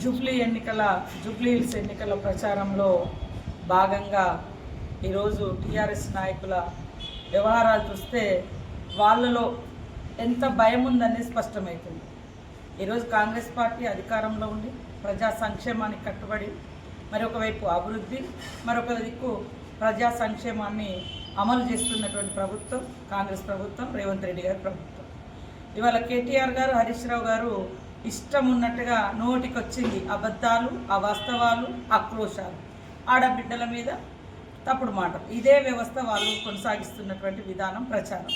Jubilee hills ఎన్నికల ప్రచారంలో భాగంగా ఈరోజు టీఆర్ఎస్ నాయకుల వ్యవహారాలు చూస్తే వాళ్ళలో ఎంత భయం ఉందనేది స్పష్టమవుతుంది. ఈరోజు కాంగ్రెస్ పార్టీ అధికారంలో ఉండి ప్రజా సంక్షేమానికి కట్టుబడి మరొకవైపు అభివృద్ధి, మరొక దిక్కు ప్రజా సంక్షేమాన్ని అమలు చేస్తున్నటువంటి ప్రభుత్వం కాంగ్రెస్ ప్రభుత్వం, రేవంత్ రెడ్డి గారి ప్రభుత్వం. ఇవాళ కేటీఆర్ గారు, హరీష్ రావు గారు ఇష్టం ఉన్నట్టుగా నోటికొచ్చింది అబద్ధాలు, అవాస్తవాలు, ఆక్రోశాలు, ఆడబిడ్డల మీద తప్పుడు మాట, ఇదే వ్యవస్థ వాళ్ళు కొనసాగిస్తున్నటువంటి విధానం, ప్రచారం.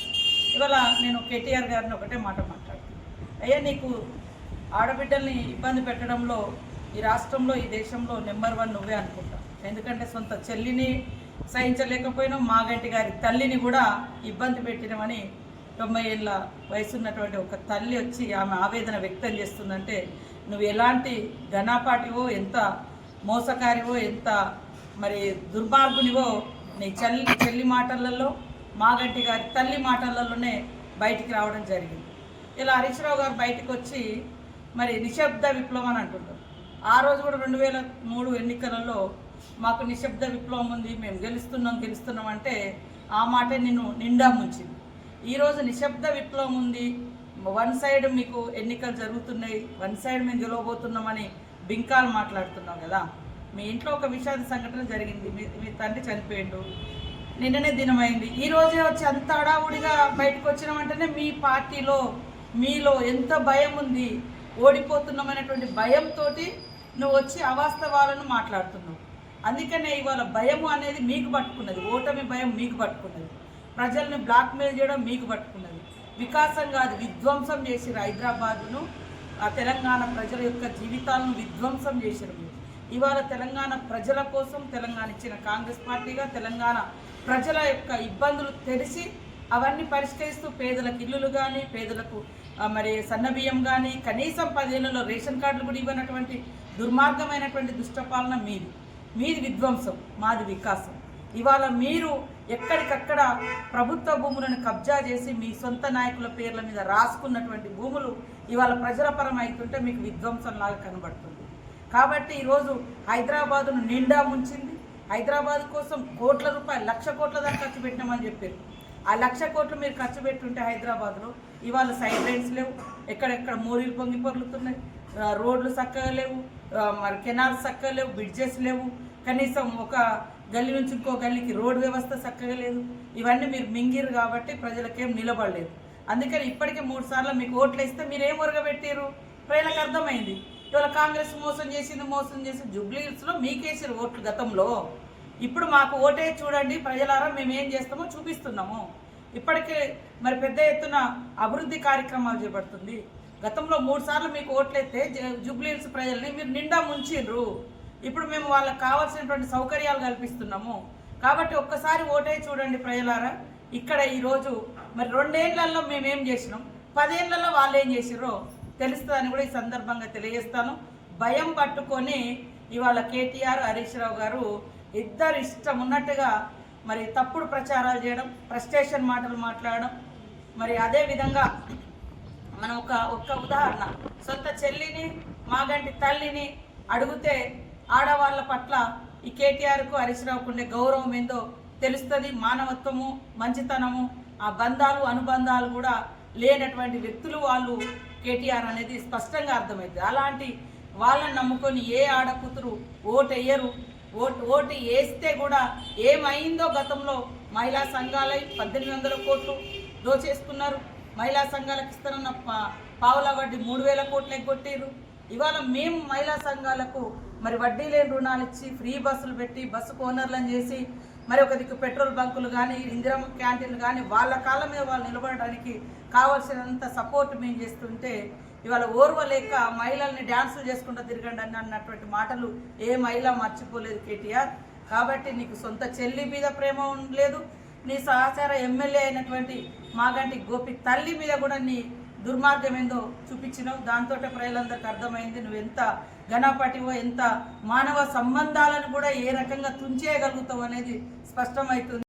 ఇవాళ నేను కేటీఆర్ గారిని ఒకటే మాట మాట్లాడుతున్నాను. అయ్యా, నీకు ఆడబిడ్డల్ని ఇబ్బంది పెట్టడంలో ఈ రాష్ట్రంలో, ఈ దేశంలో నెంబర్ 1 నువ్వే అనుకుంటావు. ఎందుకంటే సొంత చెల్లిని సహించలేకపోయినా మాగంటి గారి తల్లిని కూడా ఇబ్బంది పెట్టినమని 90 ఏళ్ళ వయసున్నటువంటి ఒక తల్లి వచ్చి ఆమె ఆవేదన వ్యక్తం చేస్తుందంటే నువ్వు ఎలాంటి ఘనాపాటివో, ఎంత మోసకారివో, ఎంత మరి దుర్మార్గునివో నీ చెల్లి మాటలలో, మాగంటి గారి తల్లి మాటలలోనే బయటికి రావడం జరిగింది. ఇలా హరీష్ రావు గారు బయటకు వచ్చి మరి నిశ్శబ్ద విప్లవం అని అంటుంటారు. ఆ రోజు కూడా 2003 ఎన్నికలలో మాకు నిశ్శబ్ద విప్లవం ఉంది, మేము గెలుస్తున్నాం అంటే ఆ మాట నిన్ను నిండా ముంచింది. ఈరోజు నిశ్శబ్ద విప్లవం ఉంది, 1 సైడ్ మీకు ఎన్నికలు జరుగుతున్నాయి, 1 సైడ్ మేము గెలవబోతున్నామని బింకాలు మాట్లాడుతున్నాం కదా. మీ ఇంట్లో ఒక విషాద సంఘటన జరిగింది, మీ తండ్రి చనిపోయిండు, నిన్ననే దినమైంది. ఈరోజే వచ్చి అంత హడావుడిగా బయటకు వచ్చినామంటేనే మీ పార్టీలో మీలో ఎంత భయం ఉంది, ఓడిపోతున్నామనేటువంటి భయంతో నువ్వు వచ్చి అవాస్తవాలను మాట్లాడుతున్నావు. అందుకనే ఇవాళ భయము అనేది మీకు పట్టుకున్నది, ఓటమి భయం మీకు పట్టుకున్నది, ప్రజల్ని బ్లాక్మెయిల్ చేయడం మీకు పట్టుకున్నది. వికాసం కాదు, విధ్వంసం చేసిరు హైదరాబాదును, ఆ తెలంగాణ ప్రజల యొక్క జీవితాలను విధ్వంసం చేసిరు మీరు. ఇవాళ తెలంగాణ ప్రజల కోసం తెలంగాణ ఇచ్చిన కాంగ్రెస్ పార్టీగా తెలంగాణ ప్రజల యొక్క ఇబ్బందులు తెలిసి అవన్నీ పరిష్కరిస్తూ పేదలకు ఇల్లులు కానీ, పేదలకు మరి సన్నబియ్యం కానీ, కనీసం 10 ఏళ్లలో రేషన్ కార్డులు కూడా ఇవ్వనటువంటి దుర్మార్గమైనటువంటి దుష్టపాలన మీది విధ్వంసం, మాది వికాసం. ఇవాళ మీరు ఎక్కడికక్కడ ప్రభుత్వ భూములను కబ్జా చేసి మీ సొంత నాయకుల పేర్ల మీద రాసుకున్నటువంటి భూములు ఇవాళ ప్రజల పరం అవుతుంటే మీకు విధ్వంసంలాగా కనబడుతుంది. కాబట్టి ఈరోజు హైదరాబాదును నిండా ముంచింది. హైదరాబాద్ కోసం కోట్ల రూపాయలు, 1,00,000 కోట్ల దాకా ఖర్చు పెట్టినామని చెప్పారు. ఆ 1,00,000 కోట్లు మీరు ఖర్చు పెట్టుంటే హైదరాబాద్లో ఇవాళ సైడ్ లైన్స్ లేవు, ఎక్కడెక్కడ మోరీలు పొంగి పొర్లుతున్నాయి, రోడ్లు చక్కగా లేవు, మరి కెనాల్స్ చక్కగా లేవు, బ్రిడ్జెస్ లేవు, కనీసం ఒక గల్లీ నుంచి ఇంకో గల్లీకి రోడ్ వ్యవస్థ చక్కగా లేదు. ఇవన్నీ మీరు మింగిరు కాబట్టి ప్రజలకేం నిలబడలేదు. అందుకని ఇప్పటికే 3 సార్లు మీకు ఓట్లు వేస్తే మీరేం ఒరగబెట్టారు ప్రజలకు అర్థమైంది. ఇవాళ కాంగ్రెస్ మోసం చేసి జూబ్లీ హిల్స్లో మీకేసారు ఓట్లు గతంలో. ఇప్పుడు మాకు ఓటే చూడండి ప్రజలారా, మేము ఏం చేస్తామో చూపిస్తున్నాము. ఇప్పటికే మరి పెద్ద ఎత్తున అభివృద్ధి కార్యక్రమాలు చేపడుతుంది. గతంలో 3 సార్లు మీకు ఓట్లయితే జూబ్లీ హిల్స్ ప్రజల్ని మీరు నిండా ముంచిండ్రు. ఇప్పుడు మేము వాళ్ళకి కావాల్సినటువంటి సౌకర్యాలు కల్పిస్తున్నాము. కాబట్టి ఒక్కసారి ఓటే చూడండి ప్రజలారా. ఇక్కడ ఈరోజు మరి 2 ఏళ్లలో మేమేం చేసినాం, 10 ఏళ్లలో వాళ్ళు ఏం చేసిర్రో తెలుస్తుందని కూడా ఈ సందర్భంగా తెలియజేస్తాను. భయం పట్టుకొని ఇవాళ కేటీఆర్, హరీష్ రావు గారు ఇద్దరు ఇష్టం ఉన్నట్టుగా మరి తప్పుడు ప్రచారాలు చేయడం, ఫ్రస్ట్రేషన్ మాటలు మాట్లాడడం. మరి అదేవిధంగా మనం ఒక్క ఉదాహరణ, సొంత చెల్లిని, మాగంటి తల్లిని అడిగితే ఆడవాళ్ళ పట్ల ఈ కేటీఆర్కు, హరీష్ రావుకు ఉండే గౌరవం ఏందో తెలుస్తుంది. మానవత్వము, మంచితనము, ఆ బంధాలు అనుబంధాలు కూడా లేనటువంటి వ్యక్తులు వాళ్ళు కేటీఆర్ అనేది స్పష్టంగా అర్థమవుతుంది. అలాంటి వాళ్ళని నమ్ముకొని ఏ ఆడకూతురు ఓటు వేయరు. ఓటు వేస్తే కూడా ఏమైందో గతంలో మహిళా సంఘాలై 1,800 కోట్లు దోచేసుకున్నారు. మహిళా సంఘాలకు ఇస్తారన్న పావుల వడ్డీ 3,000 కోట్లు ఎగ్గొట్టారు. ఇవాళ మేము మహిళా సంఘాలకు మరి వడ్డీ లేని రుణాలు ఇచ్చి ఫ్రీ బస్సులు పెట్టి బస్సు ఓనర్లను చేసి మరి ఒక దిక్కు పెట్రోల్ బంకులు కానీ, ఇందిరమ్మ క్యాంటీన్లు కానీ వాళ్ళ కాళ్ళ మీద వాళ్ళు నిలబడడానికి కావాల్సినంత సపోర్ట్ మేము చేస్తుంటే ఇవాళ ఓర్వలేక మహిళల్ని డ్యాన్సులు చేసుకుంటూ తిరగండి అన్నటువంటి మాటలు ఏ మహిళ మర్చిపోలేదు కేటీఆర్. కాబట్టి నీకు సొంత చెల్లి మీద ప్రేమ ఉండలేదు, నీ సహచార ఎమ్మెల్యే అయినటువంటి మాగంటి గోపి తల్లి మీద కూడా నీ దుర్మార్గం ఏందో చూపించినావు. దాంతో ప్రజలందరికీ అర్థమైంది నువ్వు ఎంత ఘనపాటివో, ఎంత మానవ సంబంధాలను కూడా ఏ రకంగా తుంచేయగలుగుతావు అనేది స్పష్టమవుతుంది.